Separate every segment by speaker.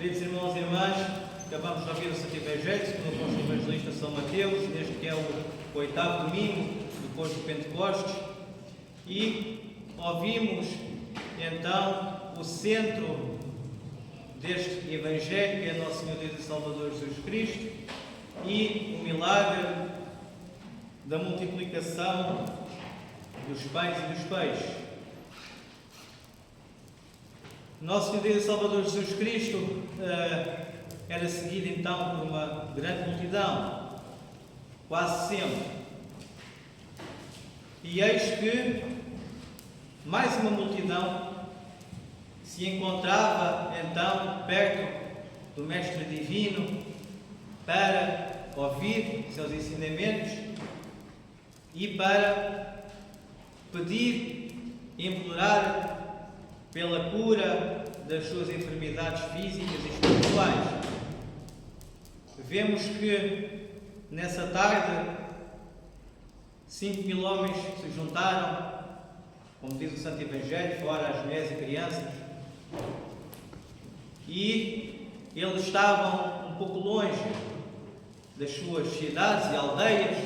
Speaker 1: Queridos irmãos e irmãs, acabamos de ouvir o Santo Evangelho segundo o apóstolo evangelista São Mateus, neste que é o oitavo domingo, depois do Pentecostes, e ouvimos então o centro deste Evangelho, que é Nosso Senhor Deus e Salvador Jesus Cristo, e o milagre da multiplicação dos pães e dos peixes. Nosso Senhor Deus e Salvador Jesus Cristo era seguido então por uma grande multidão, quase sempre. E eis que mais uma multidão se encontrava então perto do Mestre Divino para ouvir seus ensinamentos e para pedir e implorar pela cura das suas enfermidades físicas e espirituais. Vemos que nessa tarde 5.000 homens se juntaram, como diz o Santo Evangelho, fora as mulheres e crianças, e eles estavam um pouco longe das suas cidades e aldeias,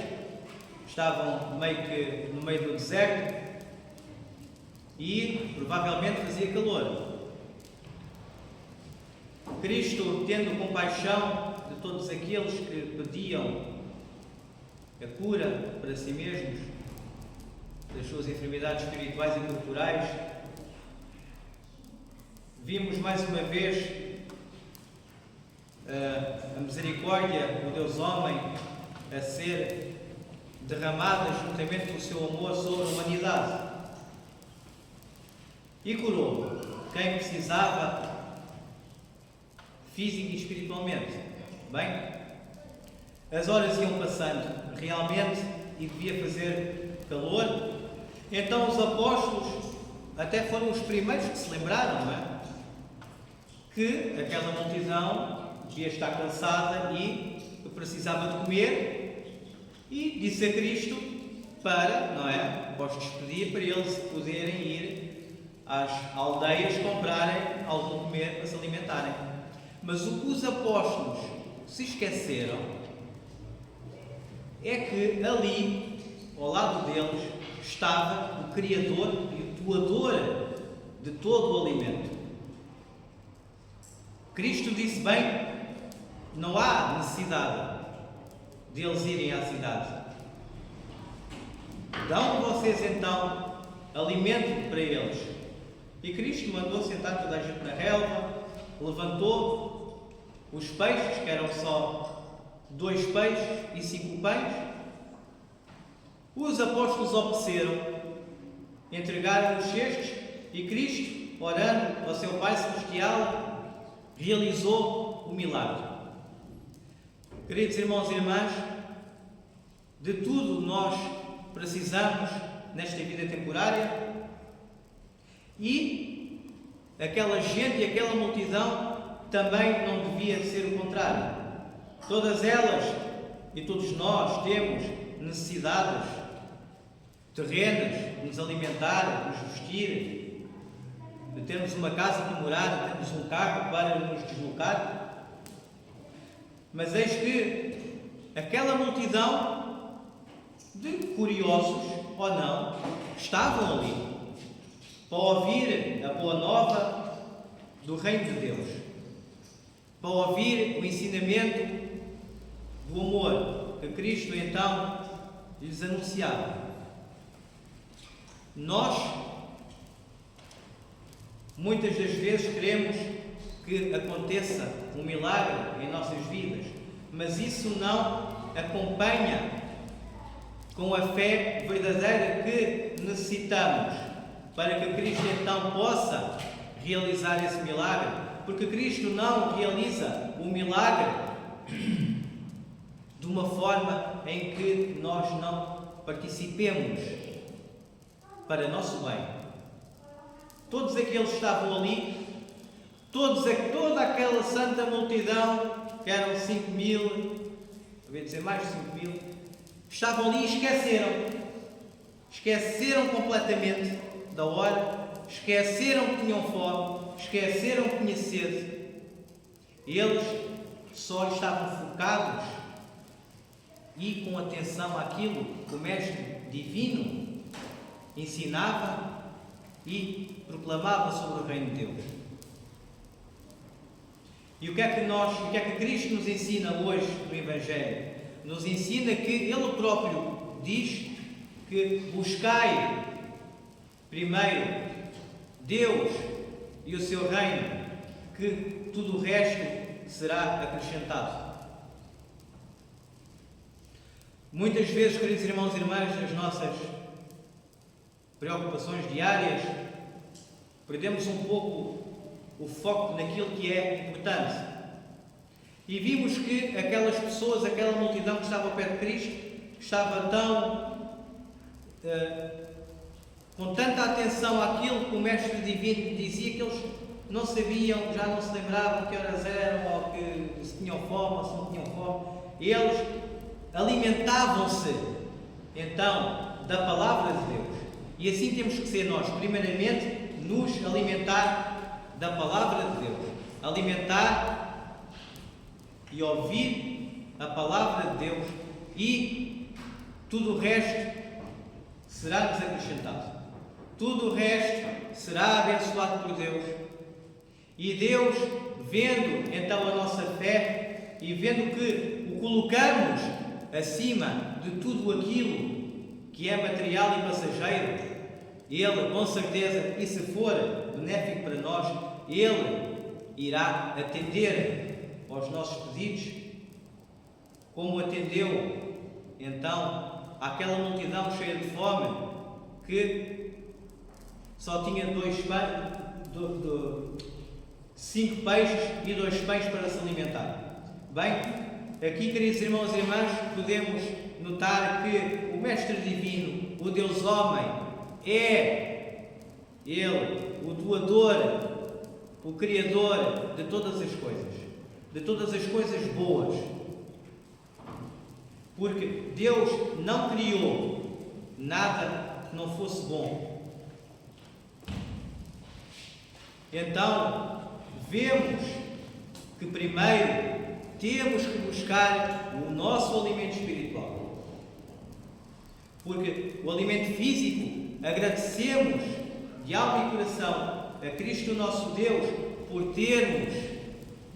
Speaker 1: estavam meio que no meio do deserto e provavelmente fazia calor. Cristo, tendo compaixão de todos aqueles que pediam a cura para si mesmos das suas enfermidades espirituais e corporais, vimos mais uma vez a misericórdia do Deus homem a ser derramada juntamente com o seu amor sobre a humanidade. E curou quem precisava física e espiritualmente. Bem, as horas iam passando realmente e devia fazer calor. Então os apóstolos até foram os primeiros que se lembraram, não é? Que aquela multidão devia estar cansada e precisava de comer, e disse a Cristo para, não é? Vos despedir para eles poderem ir às aldeias comprarem algo de comer para se alimentarem. Mas o que os apóstolos se esqueceram é que ali, ao lado deles, estava o Criador e o doador de todo o alimento. Cristo disse bem, não há necessidade deles irem à cidade. Dão vocês então alimento para eles. E Cristo mandou sentar toda a gente na relva, levantou os peixes, que eram só 2 peixes e 5 pães. Os apóstolos obedeceram, entregaram os cestos e Cristo, orando ao seu Pai Celestial, realizou o milagre. Queridos irmãos e irmãs, de tudo nós precisamos nesta vida temporária, e aquela gente e aquela multidão também não devia ser o contrário. Todas elas e todos nós temos necessidades terrenas de nos alimentar, de nos vestir, de termos uma casa para morar, de termos um carro para nos deslocar. Mas eis que aquela multidão de curiosos ou não estavam ali para ouvir a boa nova do Reino de Deus, para ouvir o ensinamento do amor que Cristo então lhes anunciava. Nós, muitas das vezes, queremos que aconteça um milagre em nossas vidas, mas isso não acompanha com a fé verdadeira que necessitamos para que Cristo então possa realizar esse milagre, porque Cristo não realiza o milagre de uma forma em que nós não participemos para nosso bem. Todos aqueles que estavam ali, toda aquela santa multidão, que eram 5.000, eu ia dizer mais de 5.000, estavam ali e esqueceram completamente da hora, esqueceram que tinham fome, esqueceram que tinham sede, Eles só estavam focados e com atenção àquilo que o Mestre Divino ensinava e proclamava sobre o Reino de Deus. E o que é que Cristo nos ensina hoje no Evangelho? Nos ensina que Ele próprio diz que buscai primeiro Deus e o seu reino, que tudo o resto será acrescentado. Muitas vezes, queridos irmãos e irmãs, nas nossas preocupações diárias, perdemos um pouco o foco naquilo que é importante. E vimos que aquelas pessoas, aquela multidão que estava perto de Cristo, estava com tanta atenção àquilo que o Mestre Divino dizia, que eles não sabiam, já não se lembravam que horas eram, ou que se tinham fome ou se não tinham fome. Eles alimentavam-se então da palavra de Deus. E assim temos que ser nós, primeiramente, nos alimentar da palavra de Deus. Alimentar e ouvir a palavra de Deus, e tudo o resto será-nos acrescentado. Tudo o resto será abençoado por Deus. E Deus, vendo então a nossa fé e vendo que o colocamos acima de tudo aquilo que é material e passageiro, Ele, com certeza, e se for benéfico para nós, Ele irá atender aos nossos pedidos, como atendeu então àquela multidão cheia de fome, que só tinha 5 peixes e 2 pães para se alimentar. Bem, aqui, queridos irmãos e irmãs, podemos notar que o Mestre Divino, o Deus Homem, é Ele, o doador, o Criador de todas as coisas boas. Porque Deus não criou nada que não fosse bom. Então, vemos que primeiro temos que buscar o nosso alimento espiritual. Porque o alimento físico, agradecemos de alma e coração a Cristo nosso Deus por termos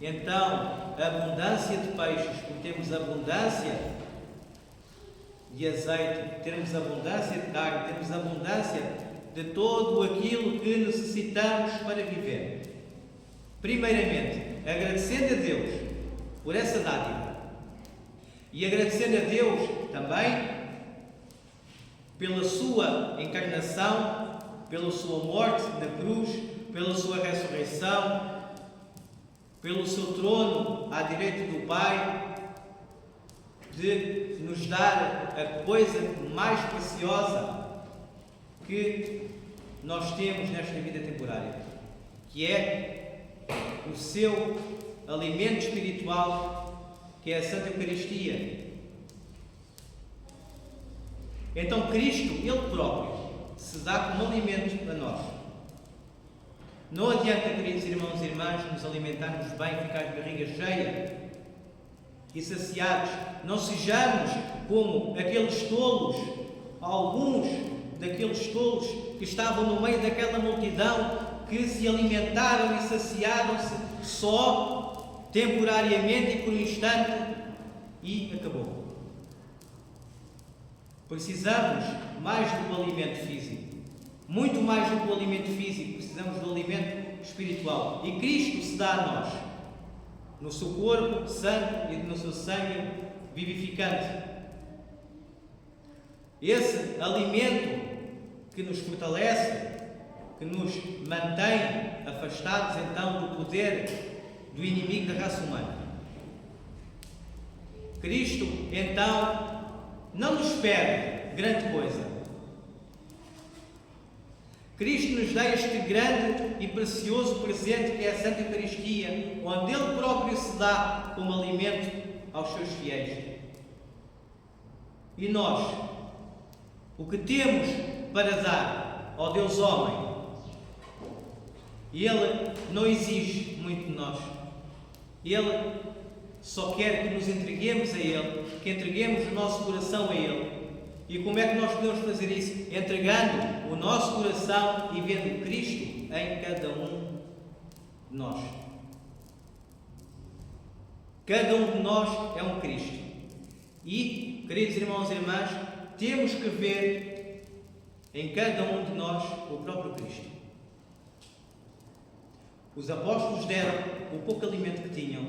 Speaker 1: então abundância de peixes, por termos abundância de azeite, termos abundância de carne, termos abundância de todo aquilo que necessitamos para viver. Primeiramente, agradecendo a Deus por essa dádiva, e agradecendo a Deus também pela sua encarnação, pela sua morte na cruz, pela sua ressurreição, pelo seu trono à direita do Pai, de nos dar a coisa mais preciosa que nós temos nesta vida temporária, que é o seu alimento espiritual, que é a Santa Eucaristia. Então Cristo, Ele próprio, se dá como alimento a nós. Não adianta, queridos irmãos e irmãs, nos alimentarmos bem, ficar de barriga cheia e saciados. Não sejamos como aqueles tolos, alguns daqueles tolos que estavam no meio daquela multidão, que se alimentaram e saciaram-se só temporariamente e por um instante, e acabou. Precisamos mais do que o alimento físico, muito mais do que o alimento físico, precisamos do alimento espiritual. E Cristo se dá a nós, no seu corpo santo e no seu sangue vivificante. Esse alimento que nos fortalece, que nos mantém afastados então do poder do inimigo da raça humana. Cristo então não nos pede grande coisa. Cristo nos dá este grande e precioso presente que é a Santa Eucaristia, onde Ele próprio se dá como alimento aos seus fiéis. E nós, o que temos para dar ao Deus Homem, Ele não exige muito de nós. Ele só quer que nos entreguemos a Ele, que entreguemos o nosso coração a Ele. E como é que nós podemos fazer isso? Entregando o nosso coração e vendo Cristo em cada um de nós. Cada um de nós é um Cristo. E, queridos irmãos e irmãs, temos que ver em cada um de nós o próprio Cristo. Os apóstolos deram o pouco alimento que tinham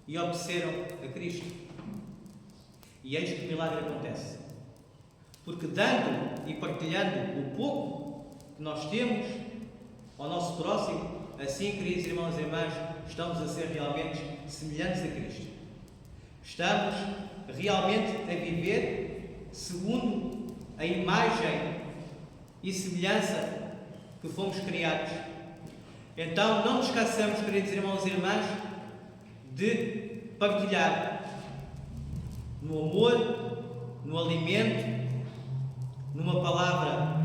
Speaker 1: e obedeceram a Cristo. E eis que o milagre acontece. Porque dando e partilhando o pouco que nós temos ao nosso próximo, assim, queridos irmãos e irmãs, estamos a ser realmente semelhantes a Cristo. Estamos realmente a viver segundo a imagem e semelhança que fomos criados. Então, não nos esqueçamos, queridos irmãos e irmãs, de partilhar no amor, no alimento, numa palavra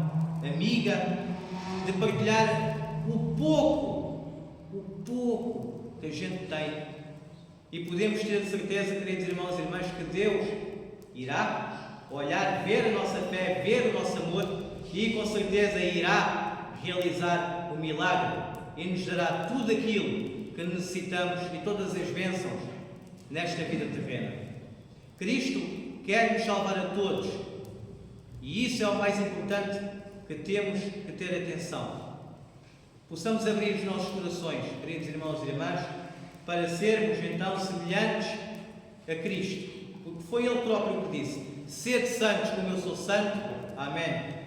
Speaker 1: amiga, de partilhar o pouco que a gente tem. E podemos ter certeza, queridos irmãos e irmãs, que Deus irá olhar, ver a nossa fé, ver o nosso amor e com certeza irá realizar o milagre e nos dará tudo aquilo que necessitamos e todas as bênçãos nesta vida terrena. Cristo quer nos salvar a todos e isso é o mais importante que temos que ter atenção. Possamos abrir os nossos corações, queridos irmãos e irmãs, para sermos então semelhantes a Cristo, porque foi Ele próprio que disse: sede santos como eu sou santo. Amém.